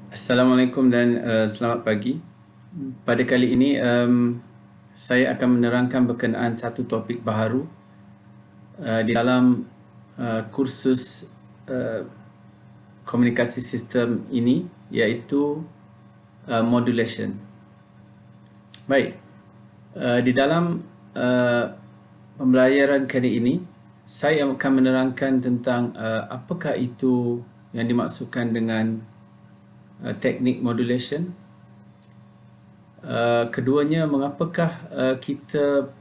Assalamualaikum dan selamat pagi. Pada kali ini saya akan menerangkan berkenaan satu topik baharu di dalam kursus uh, komunikasi sistem ini, iaitu modulation. Baik, di dalam pembelajaran kali ini saya akan menerangkan tentang apakah itu yang dimaksudkan dengan teknik modulation. Keduanya, mengapakah kita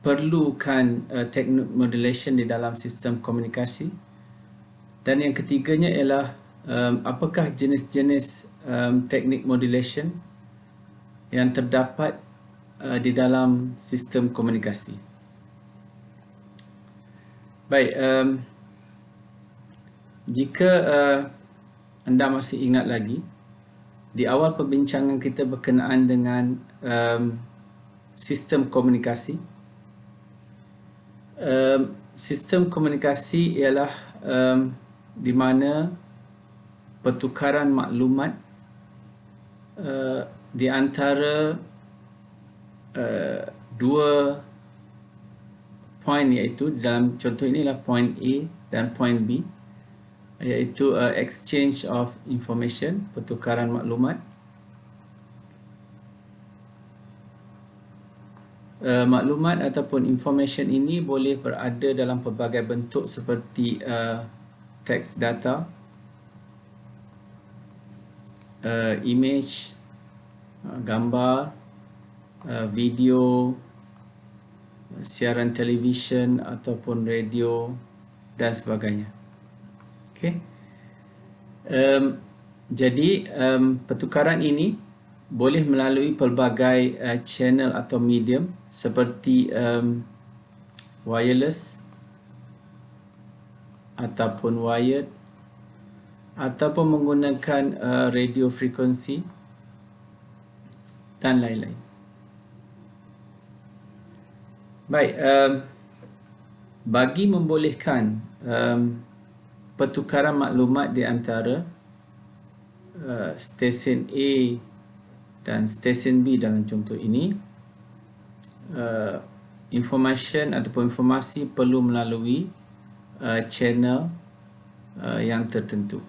perlukan teknik modulation di dalam sistem komunikasi, dan yang ketiganya ialah apakah jenis-jenis teknik modulation yang terdapat di dalam sistem komunikasi. Baik, jika anda masih ingat lagi, di awal perbincangan kita berkenaan dengan sistem komunikasi. Sistem komunikasi ialah di mana pertukaran maklumat di antara dua poin, iaitu dalam contoh inilah point A dan point B, iaitu exchange of information, pertukaran maklumat. Maklumat ataupun information ini boleh berada dalam pelbagai bentuk seperti teks data, image, gambar, video, siaran televisyen ataupun radio dan sebagainya. Okay. Jadi pertukaran ini boleh melalui pelbagai channel atau medium seperti wireless ataupun wired, ataupun menggunakan radio frekuensi dan lain-lain. Baik, bagi membolehkan pertukaran maklumat di antara stesen A dan stesen B dalam contoh ini, information ataupun informasi perlu melalui channel yang tertentu.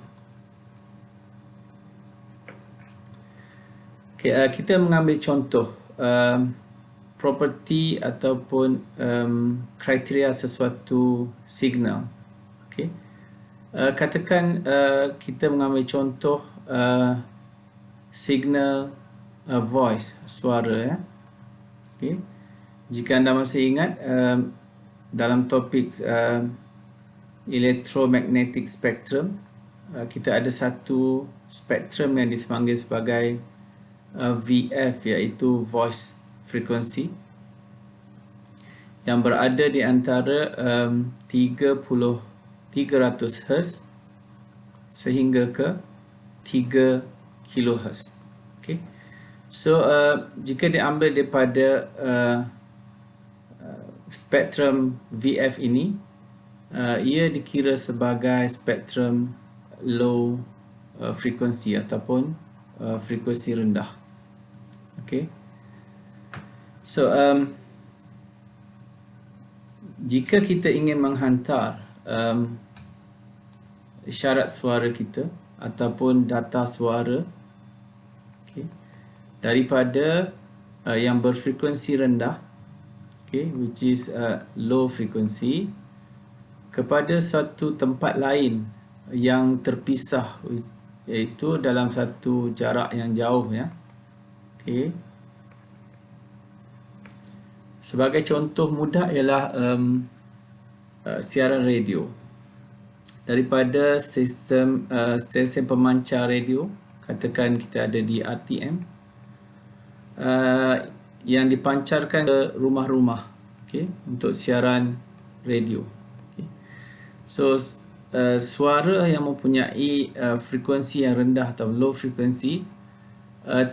Okay, kita mengambil contoh property ataupun kriteria sesuatu signal. Okay. Katakan kita mengambil contoh signal voice, suara, ya. Okay. Jika anda masih ingat dalam topik electromagnetic spectrum, kita ada satu spektrum yang dipanggil sebagai VF, iaitu voice frequency, yang berada di antara 300 Hz sehingga ke 3 kHz. Okay. So jika diambil daripada spektrum VF ini, ia dikira sebagai spektrum low frequency ataupun frekuensi rendah. Okay. So jika kita ingin menghantar isyarat suara kita ataupun data suara, okay, daripada yang berfrekuensi rendah, okay, which is low frequency, kepada satu tempat lain yang terpisah, iaitu dalam satu jarak yang jauh, ya. Okay. Sebagai contoh mudah ialah siaran radio daripada sistem stesen pemancar radio. Katakan kita ada di RTM yang dipancarkan ke rumah-rumah, okay, untuk siaran radio. Okay. So suara yang mempunyai frekuensi yang rendah atau low frekuensi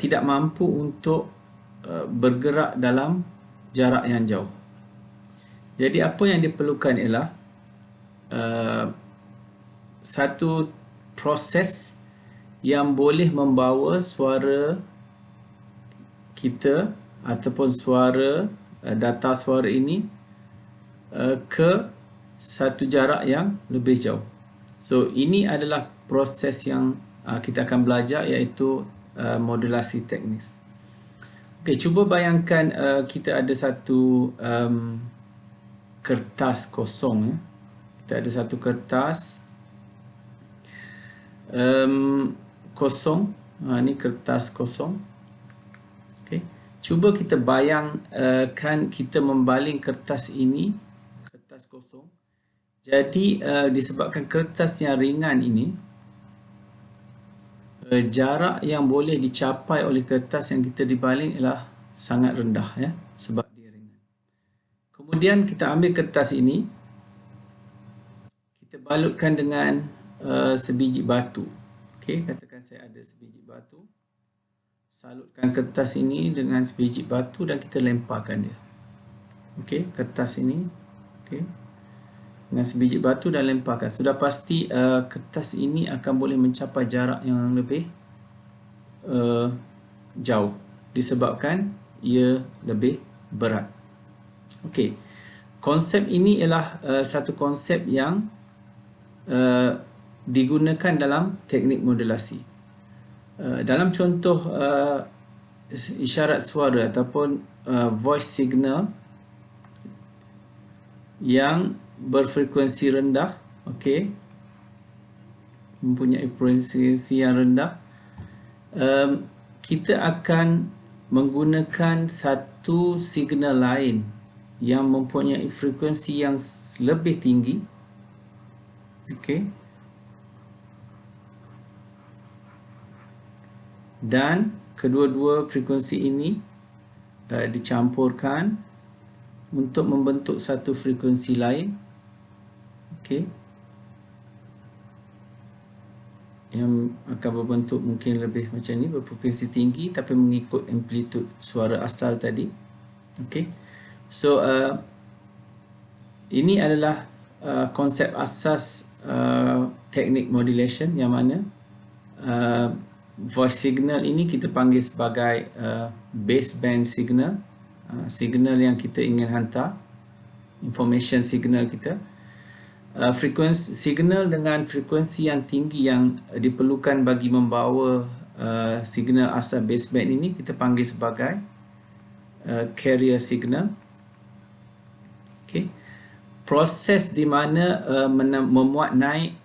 tidak mampu untuk bergerak dalam jarak yang jauh. Jadi apa yang diperlukan ialah satu proses yang boleh membawa suara kita ataupun data suara ini ke satu jarak yang lebih jauh. So ini adalah proses yang kita akan belajar, iaitu modulasi teknis. Okey, cuba bayangkan kita ada satu kertas kosong. Kita ada satu kertas kosong. Ini kertas kosong. Okay. Cuba kita bayangkan kita membaling kertas ini, kertas kosong. Jadi disebabkan kertas yang ringan ini, jarak yang boleh dicapai oleh kertas yang kita dibaling ialah sangat rendah, ya, sebab dia ringan. Kemudian kita ambil kertas ini, kita balutkan dengan sebiji batu. Okey, katakan saya ada sebiji batu. Salutkan kertas ini dengan sebiji batu dan kita lemparkan dia. Okey, kertas ini, okey, dengan sebiji batu dan lemparkan. Sudah pasti kertas ini akan boleh mencapai jarak yang lebih jauh disebabkan ia lebih berat. Okey, konsep ini ialah satu konsep yang digunakan dalam teknik modulasi. Dalam contoh isyarat suara ataupun voice signal yang berfrekuensi rendah, okey, mempunyai frekuensi yang rendah, kita akan menggunakan satu signal lain yang mempunyai frekuensi yang lebih tinggi, okey, dan kedua-dua frekuensi ini dicampurkan untuk membentuk satu frekuensi lain, okey, yang akan berbentuk mungkin lebih macam ni, berfrekuensi tinggi tapi mengikut amplitude suara asal tadi. Okey, so ini adalah konsep asas teknik modulation, yang mana voice signal ini kita panggil sebagai baseband signal, signal yang kita ingin hantar, information signal kita. Frekuensi signal dengan frekuensi yang tinggi yang diperlukan bagi membawa signal asal baseband ini kita panggil sebagai carrier signal. Okay. Proses di mana memuat naik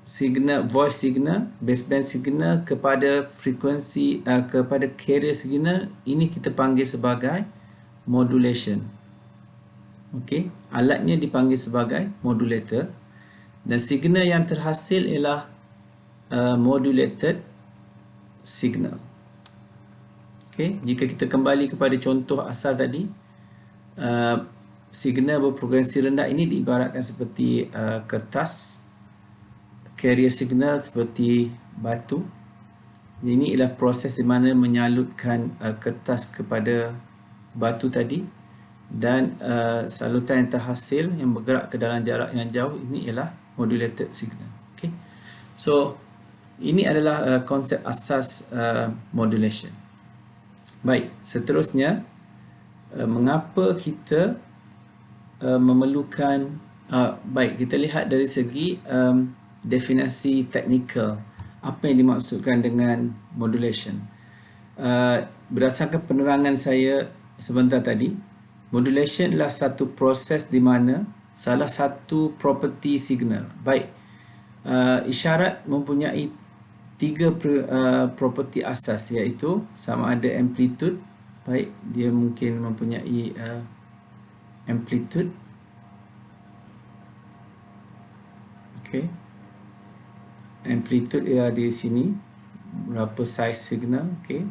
signal, voice signal, baseband signal kepada frekuensi kepada carrier signal ini kita panggil sebagai modulation. Okey, alatnya dipanggil sebagai modulator dan signal yang terhasil ialah modulated signal. Okey, jika kita kembali kepada contoh asal tadi, signal berfrekuensi rendah ini diibaratkan seperti kertas, carrier signal seperti batu. Ini ialah proses di mana menyalutkan kertas kepada batu tadi, dan salutan yang terhasil yang bergerak ke dalam jarak yang jauh ini ialah modulated signal. Okay. So ini adalah konsep asas modulation. Baik, seterusnya mengapa kita memerlukan baik, kita lihat dari segi definisi teknikal apa yang dimaksudkan dengan modulation. Berdasarkan penerangan saya sebentar tadi, modulation adalah satu proses di mana salah satu property signal, baik, isyarat mempunyai tiga property asas, iaitu sama ada amplitude, baik, dia mungkin mempunyai amplitude, okey, amplitude ia di sini, berapa size signal, okey,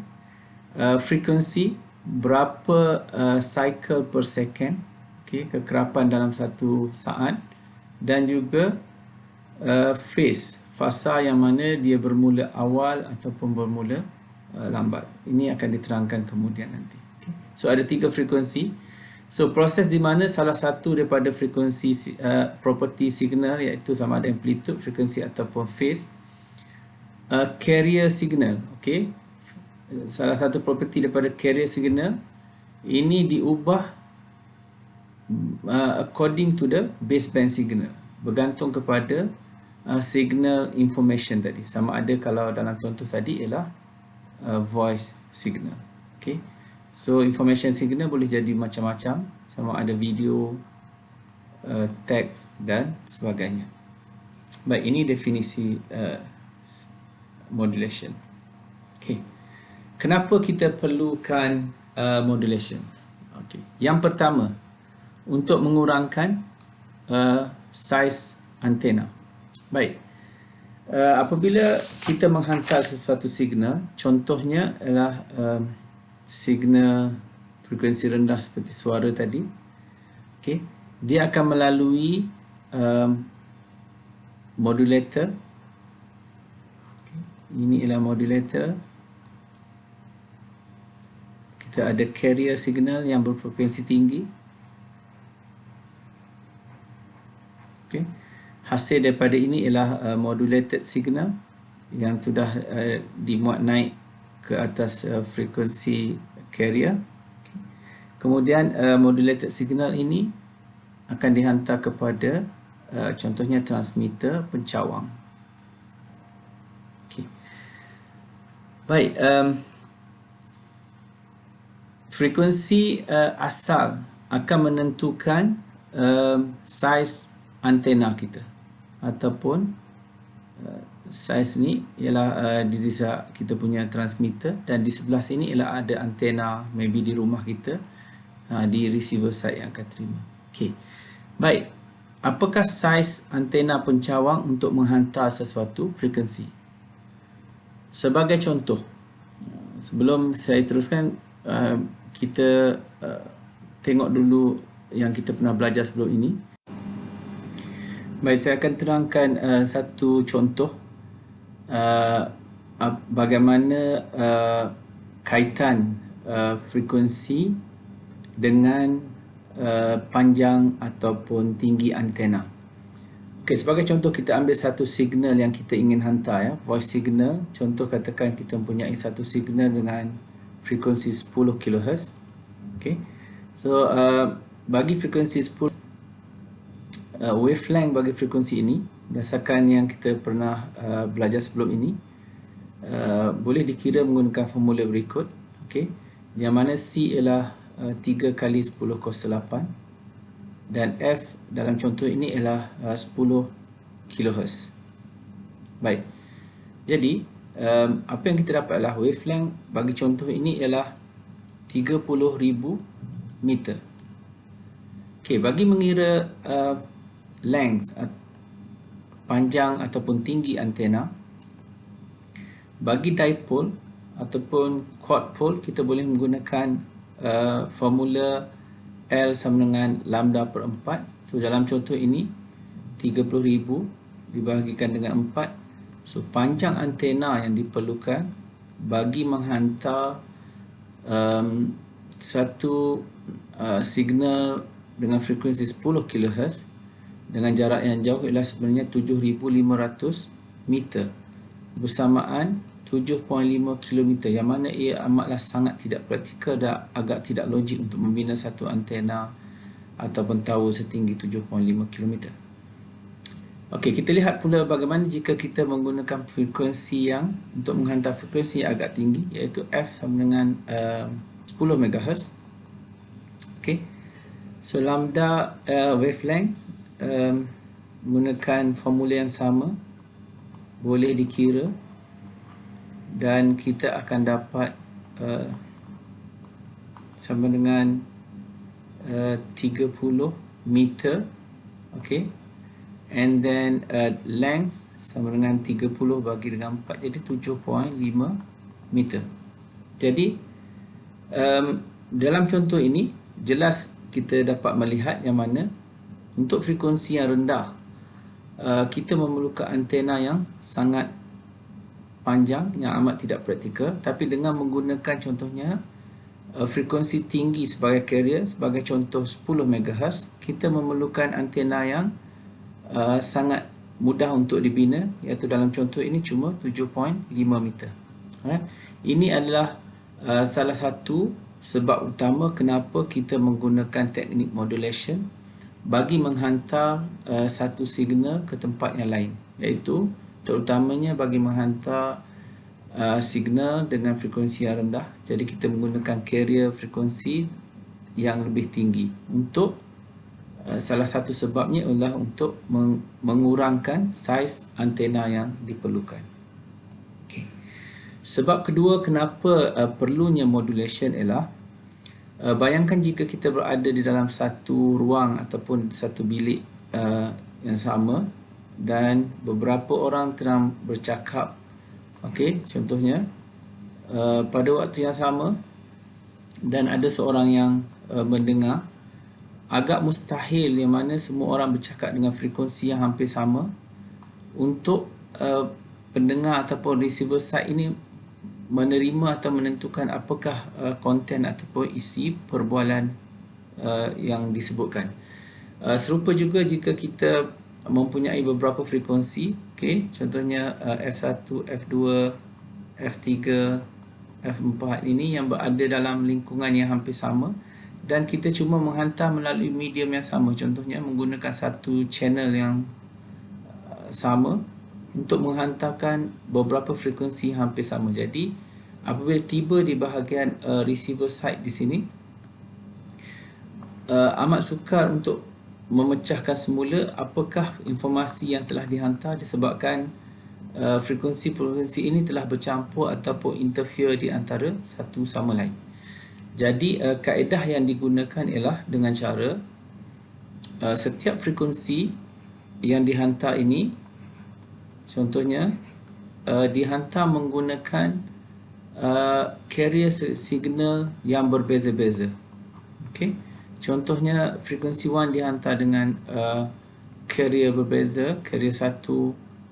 frekuensi, berapa cycle per second, okay, kekerapan dalam satu saat, dan juga phase, fasa yang mana dia bermula awal ataupun bermula lambat. Ini akan diterangkan kemudian nanti. Okay. So ada tiga frekuensi. So proses di mana salah satu daripada frekuensi property signal, iaitu sama ada amplitude, frekuensi ataupun phase, carrier signal. Okay, salah satu properti daripada carrier signal ini diubah according to the baseband signal, bergantung kepada signal information tadi. Sama ada kalau dalam contoh tadi ialah voice signal. Okay, so information signal boleh jadi macam-macam, sama ada video, teks dan sebagainya. Baik, ini definisi modulation. Okay, kenapa kita perlukan modulation? Okay, yang pertama, untuk mengurangkan size antena. Baik, apabila kita menghantar sesuatu signal, contohnya adalah signal frekuensi rendah seperti suara tadi, okay, dia akan melalui modulator. Okay, ini ialah modulator. Kita ada carrier signal yang berfrekuensi tinggi. Okay, hasil daripada ini ialah modulated signal yang sudah dimuat naik ke atas frekuensi carrier. Okay. Kemudian modulated signal ini akan dihantar kepada contohnya transmitter pencawang. Okay. Baik, frekuensi asal akan menentukan saiz antena kita, ataupun saiz ni ialah di sisi kita punya transmitter, dan di sebelah sini ialah ada antena, maybe di rumah kita, di receiver side yang akan terima. Okey, baik, apakah saiz antena pencawang untuk menghantar sesuatu frekuensi? Sebagai contoh, sebelum saya teruskan, kita tengok dulu yang kita pernah belajar sebelum ini. Baik, saya akan terangkan satu contoh bagaimana kaitan frekuensi dengan panjang ataupun tinggi antena. Okey, sebagai contoh, kita ambil satu signal yang kita ingin hantar, ya, voice signal. Contoh, katakan kita mempunyai satu signal dengan frekuensi 10 kHz. Okey, so bagi frekuensi 10, wavelength bagi frekuensi ini berdasarkan yang kita pernah belajar sebelum ini, boleh dikira menggunakan formula berikut. Okey, yang mana C ialah 3 kali 10 kuasa 8 dan F dalam contoh ini ialah 10 kHz. Baik, jadi apa yang kita dapat adalah wavelength bagi contoh ini ialah 30,000 meter. Okey, bagi mengira length, panjang ataupun tinggi antena, bagi dipole ataupun quadpole kita boleh menggunakan formula L sama dengan lambda per 4. So dalam contoh ini 30,000 dibahagikan dengan 4. So panjang antena yang diperlukan bagi menghantar satu signal dengan frekuensi 10 kHz dengan jarak yang jauh ialah sebenarnya 7,500 meter bersamaan 7.5 km, yang mana ia amatlah sangat tidak praktikal dan agak tidak logik untuk membina satu antena ataupun tower setinggi 7.5 km. Okey, kita lihat pula bagaimana jika kita menggunakan frekuensi yang untuk menghantar frekuensi yang agak tinggi, iaitu F sama dengan 10 MHz. Okey, so lambda wavelength menggunakan formula yang sama boleh dikira dan kita akan dapat sama dengan 30 meter. Okay, and then length sama dengan 30 bagi dengan 4, jadi 7.5 meter. Jadi dalam contoh ini jelas kita dapat melihat yang mana untuk frekuensi yang rendah kita memerlukan antena yang sangat panjang yang amat tidak praktikal, tapi dengan menggunakan contohnya frekuensi tinggi sebagai carrier, sebagai contoh 10 MHz, kita memerlukan antena yang sangat mudah untuk dibina, iaitu dalam contoh ini cuma 7.5 meter. Ini adalah salah satu sebab utama kenapa kita menggunakan teknik modulation bagi menghantar satu signal ke tempat yang lain, iaitu terutamanya bagi menghantar signal dengan frekuensi yang rendah. Jadi kita menggunakan carrier frekuensi yang lebih tinggi untuk salah satu sebabnya adalah untuk mengurangkan saiz antena yang diperlukan. Sebab kedua kenapa perlunya modulation ialah bayangkan jika kita berada di dalam satu ruang ataupun satu bilik yang sama dan beberapa orang tengah bercakap, contohnya pada waktu yang sama, dan ada seorang yang mendengar, agak mustahil yang mana semua orang bercakap dengan frekuensi yang hampir sama untuk pendengar ataupun receiver side ini menerima atau menentukan apakah konten ataupun isi perbualan yang disebutkan. Serupa juga jika kita mempunyai beberapa frekuensi, contohnya F1, F2, F3, F4 ini yang berada dalam lingkungan yang hampir sama dan kita cuma menghantar melalui medium yang sama, contohnya menggunakan satu channel yang sama untuk menghantarkan beberapa frekuensi hampir sama. Jadi apabila tiba di bahagian receiver side di sini, amat sukar untuk memecahkan semula apakah informasi yang telah dihantar disebabkan frekuensi-frekuensi ini telah bercampur ataupun interfere di antara satu sama lain. Jadi kaedah yang digunakan ialah dengan cara setiap frekuensi yang dihantar ini, contohnya dihantar menggunakan carrier signal yang berbeza-beza. Contohnya frekuensi 1 dihantar dengan carrier berbeza, carrier 1,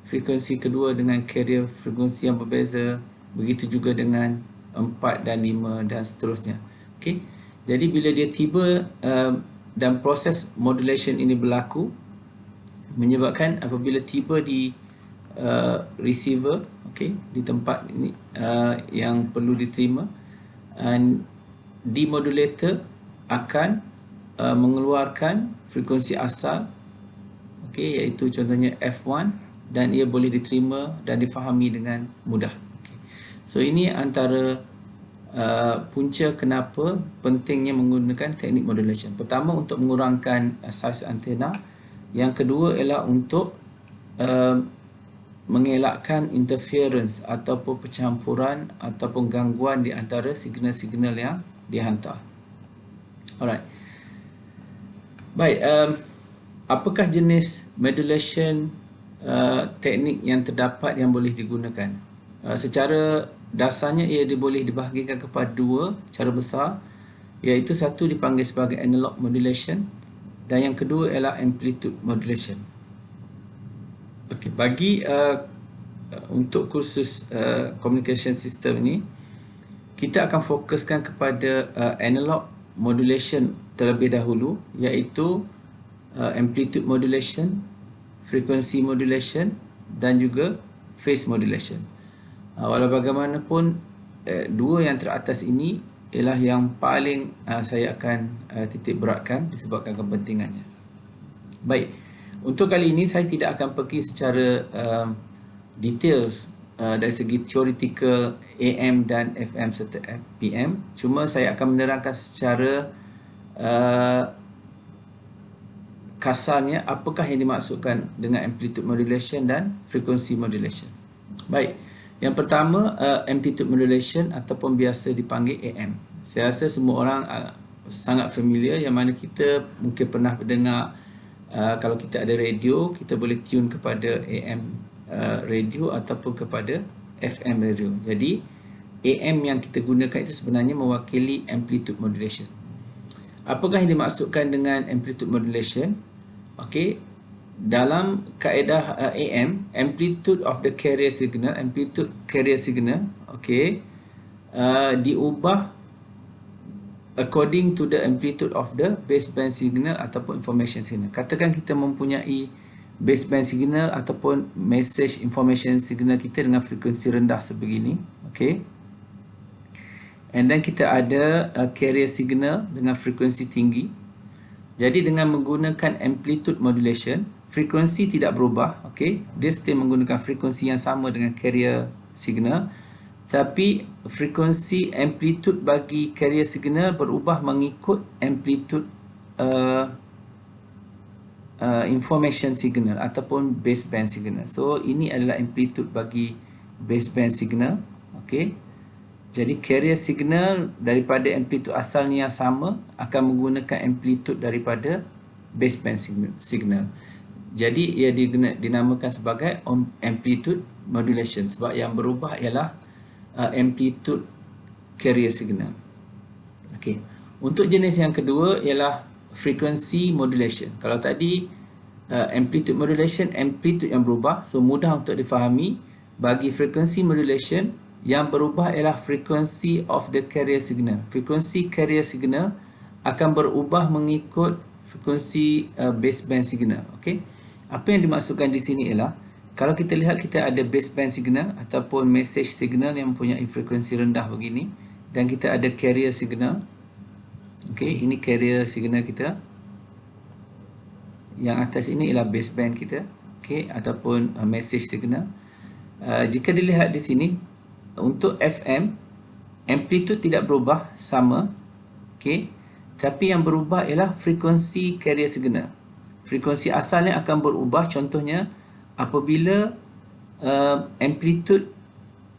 frekuensi kedua dengan carrier frekuensi yang berbeza, begitu juga dengan 4 dan 5 dan seterusnya. Jadi bila dia tiba dan proses modulation ini berlaku, menyebabkan apabila tiba di receiver, di tempat ini yang perlu diterima, demodulator akan mengeluarkan frekuensi asal, iaitu contohnya F1, dan ia boleh diterima dan difahami dengan mudah. So ini antara punca kenapa pentingnya menggunakan teknik modulation. Pertama, untuk mengurangkan saiz antena. Yang kedua ialah untuk mengelakkan interference ataupun percampuran ataupun gangguan di antara signal-signal yang dihantar. Alright. Baik, apakah jenis modulation teknik yang terdapat yang boleh digunakan? Secara dasarnya ia boleh dibahagikan kepada dua cara besar, iaitu satu dipanggil sebagai analog modulation dan yang kedua ialah amplitude modulation. Bagi untuk kursus communication system ini, kita akan fokuskan kepada analog modulation terlebih dahulu, iaitu amplitude modulation, frequency modulation dan juga phase modulation. Walau bagaimanapun, dua yang teratas ini ialah yang paling saya akan titik beratkan disebabkan kepentingannya. Baik, untuk kali ini saya tidak akan pergi secara details dari segi theoretical AM dan FM serta PM. Cuma saya akan menerangkan secara kasarnya apakah yang dimaksudkan dengan amplitude modulation dan frequency modulation. Baik, yang pertama amplitude modulation ataupun biasa dipanggil AM. Saya rasa semua orang sangat familiar, yang mana kita mungkin pernah mendengar kalau kita ada radio, kita boleh tune kepada AM radio ataupun kepada FM radio. Jadi AM yang kita gunakan itu sebenarnya mewakili amplitude modulation. Apakah yang dimaksudkan dengan amplitude modulation? Dalam kaedah AM, amplitude of the carrier signal, amplitude carrier signal, diubah according to the amplitude of the baseband signal ataupun information signal. Katakan kita mempunyai baseband signal ataupun message information signal kita dengan frekuensi rendah sebegini. Okay. And then kita ada carrier signal dengan frekuensi tinggi. Jadi dengan menggunakan amplitude modulation, frekuensi tidak berubah. Okay. Dia still menggunakan frekuensi yang sama dengan carrier signal. Tapi frekuensi amplitude bagi carrier signal berubah mengikut amplitude information signal ataupun baseband signal. So ini adalah amplitude bagi baseband signal. Okay. Jadi carrier signal daripada amplitude asalnya yang sama akan menggunakan amplitude daripada baseband signal. Jadi ia dinamakan sebagai amplitude modulation sebab yang berubah ialah amplitude carrier signal. Okey. Untuk jenis yang kedua ialah frequency modulation. Kalau tadi amplitude modulation, amplitude yang berubah, so mudah untuk difahami. Bagi frequency modulation, yang berubah ialah frequency of the carrier signal. Frequency carrier signal akan berubah mengikut frekuensi baseband signal. Okey. Apa yang dimaksudkan di sini ialah kalau kita lihat kita ada baseband signal ataupun message signal yang mempunyai frekuensi rendah begini dan kita ada carrier signal. Okey, ini carrier signal kita. Yang atas ini ialah baseband kita, okey, ataupun message signal. Jika dilihat di sini untuk FM, amplitude tidak berubah, sama. Okey. Tapi yang berubah ialah frekuensi carrier signal. Frekuensi asalnya akan berubah, contohnya apabila amplitude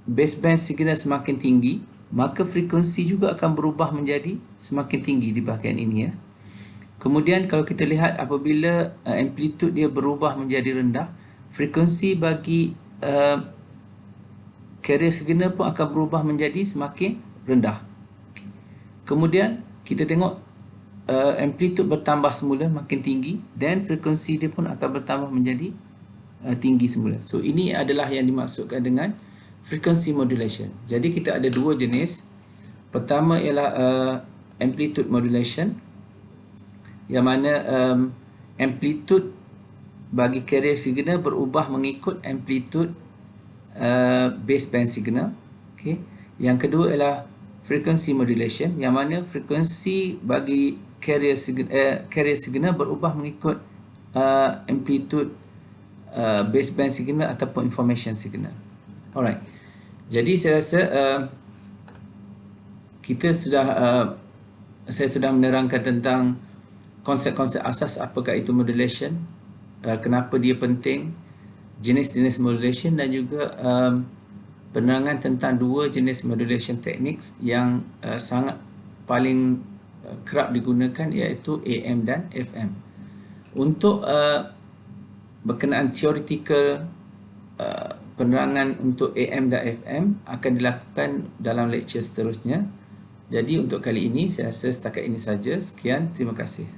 baseband signal semakin tinggi, maka frekuensi juga akan berubah menjadi semakin tinggi di bahagian ini ya. Kemudian kalau kita lihat apabila amplitude dia berubah menjadi rendah, frekuensi bagi carrier signal pun akan berubah menjadi semakin rendah. Kemudian kita tengok amplitude bertambah semula makin tinggi dan frekuensi dia pun akan bertambah menjadi tinggi semula. So ini adalah yang dimaksudkan dengan frequency modulation. Jadi kita ada dua jenis. Pertama ialah amplitude modulation, yang mana amplitude bagi carrier signal berubah mengikut amplitude baseband signal. Okay. Yang kedua ialah frequency modulation, yang mana frekuensi bagi carrier signal berubah mengikut amplitude baseband signal ataupun information signal. Alright. Jadi saya rasa saya sudah menerangkan tentang konsep-konsep asas apakah itu modulation, kenapa dia penting, jenis-jenis modulation dan juga penerangan tentang dua jenis modulation techniques yang sangat paling kerap digunakan, iaitu AM dan FM. Untuk berkenaan theoretical penerangan untuk AM dan FM akan dilakukan dalam lecture seterusnya. Jadi untuk kali ini saya rasa setakat ini saja. Sekian, terima kasih.